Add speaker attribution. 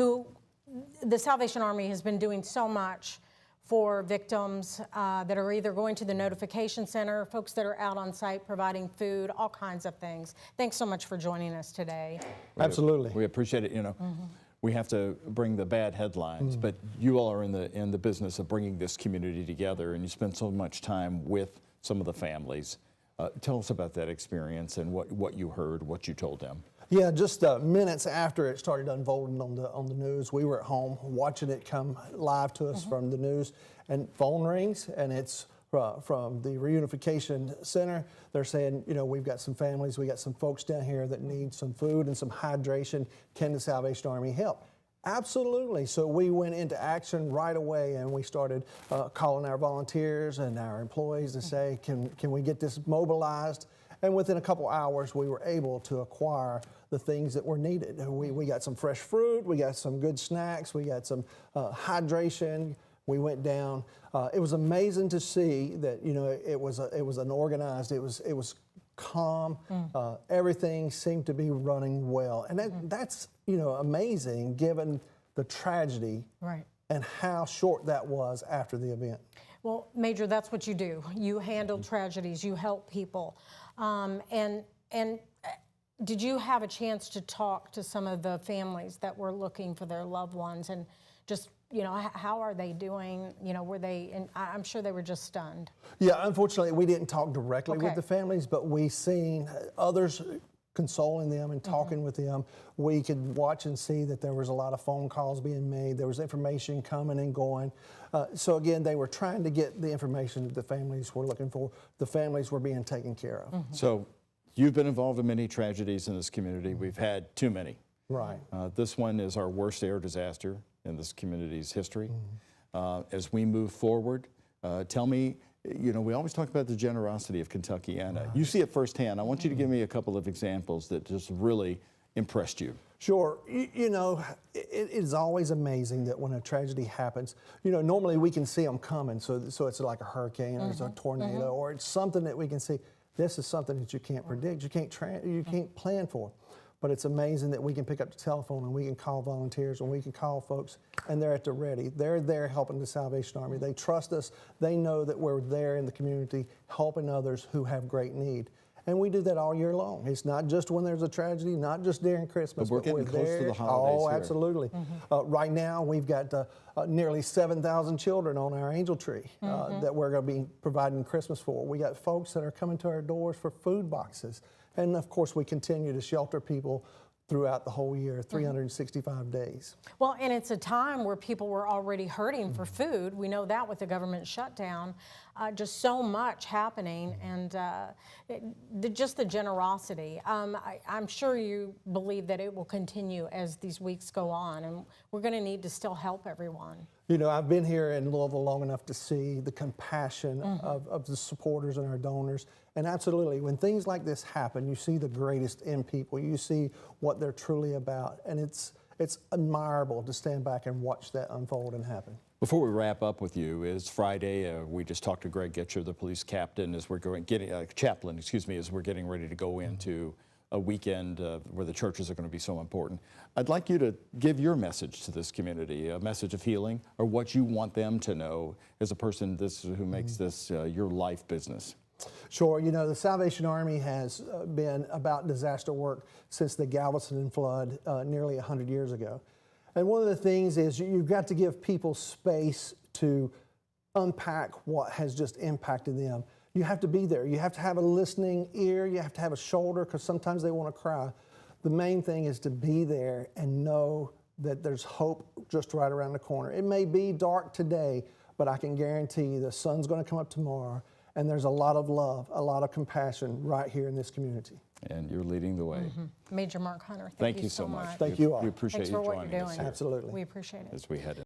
Speaker 1: who the Salvation Army has been doing so much for victims that are either going to the notification center, folks that are out on site providing food, all kinds of things. Thanks so much for joining us today.
Speaker 2: Absolutely.
Speaker 3: We appreciate it. You know, we have to bring the bad headlines, but you all are in the business of bringing this community together, and you spend so much time with some of the families. Tell us about that experience and what you heard, what you told them.
Speaker 2: Yeah, just minutes after it started unfolding on the news, we were at home watching it come live to us from the news, and phone rings, and it's from the reunification center. They're saying, you know, we've got some families, we got some folks down here that need some food and some hydration. Can the Salvation Army help? Absolutely. So we went into action right away, and we started calling our volunteers and our employees to say, can we get this mobilized? And within a couple hours, we were able to acquire the things that were needed. We got some fresh fruit, we got some good snacks, we got some hydration. We went down. It was amazing to see that, you know, it was an organized. It was calm. Everything seemed to be running well, and that's, you know, amazing given the tragedy and how short that was after the event.
Speaker 1: Well, Major, that's what you do. You handle tragedies. You help people. And did you have a chance to talk to some of the families that were looking for their loved ones, and just, you know, how are they doing? You know, were they, and I'm sure they were just stunned.
Speaker 2: Yeah, unfortunately, we didn't talk directly with the families, but we seen others consoling them and talking with them. We could watch and see that there was a lot of phone calls being made. There was information coming and going. So again, they were trying to get the information that the families were looking for. The families were being taken care of.
Speaker 3: So you've been involved in many tragedies in this community. We've had too many.
Speaker 2: Right.
Speaker 3: This one is our worst air disaster in this community's history. As we move forward, tell me, you know, we always talk about the generosity of Kentuckiana. You see it firsthand. I want you to give me a couple of examples that just really impressed you.
Speaker 2: Sure. You know, it is always amazing that when a tragedy happens, you know, normally we can see them coming. So it's like a hurricane or it's a tornado or it's something that we can see. This is something that you can't predict. You can't plan for. But it's amazing that we can pick up the telephone and we can call volunteers and we can call folks, and they're at the ready. They're there helping the Salvation Army. They trust us. They know that we're there in the community helping others who have great need. And we do that all year long. It's not just when there's a tragedy, not just during Christmas.
Speaker 3: But we're getting close to the holidays here.
Speaker 2: Absolutely. Right now, we've got nearly 7,000 children on our angel tree that we're going to be providing Christmas for. We got folks that are coming to our doors for food boxes. And of course, we continue to shelter people throughout the whole year, 365 days. Well,
Speaker 1: and it's a time where people were already hurting for food. We know that with the government shutdown, just so much happening, and just the generosity. I'm sure you believe that it will continue as these weeks go on, and we're going to need to still help everyone.
Speaker 2: You know, I've been here in Louisville long enough to see the compassion of the supporters and our donors. And absolutely, when things like this happen, you see the greatest in people. You see what they're truly about. And it's admirable to stand back and watch that unfold and happen.
Speaker 3: Before we wrap up with you, it's Friday. We just talked to Greg Getcher, the police captain, as we're chaplain, excuse me, as we're getting ready to go into a weekend where the churches are going to be so important. I'd like you to give your message to this community, a message of healing, or what you want them to know as a person who makes this your life business.
Speaker 2: Sure. You know, the Salvation Army has been about disaster work since the Galveston flood nearly 100 years ago. And one of the things is you've got to give people space to unpack what has just impacted them. You have to be there. You have to have a listening ear. You have to have a shoulder, because sometimes they want to cry. The main thing is to be there and know that there's hope just right around the corner. It may be dark today, but I can guarantee you the sun's going to come up tomorrow, and there's a lot of love, a lot of compassion right here in this community.
Speaker 3: And you're leading the way.
Speaker 1: Major Mark Hunter,
Speaker 3: thank you so much.
Speaker 2: Thank you all.
Speaker 3: We appreciate you joining us here.
Speaker 2: Absolutely.
Speaker 1: We appreciate it.
Speaker 3: As we head in.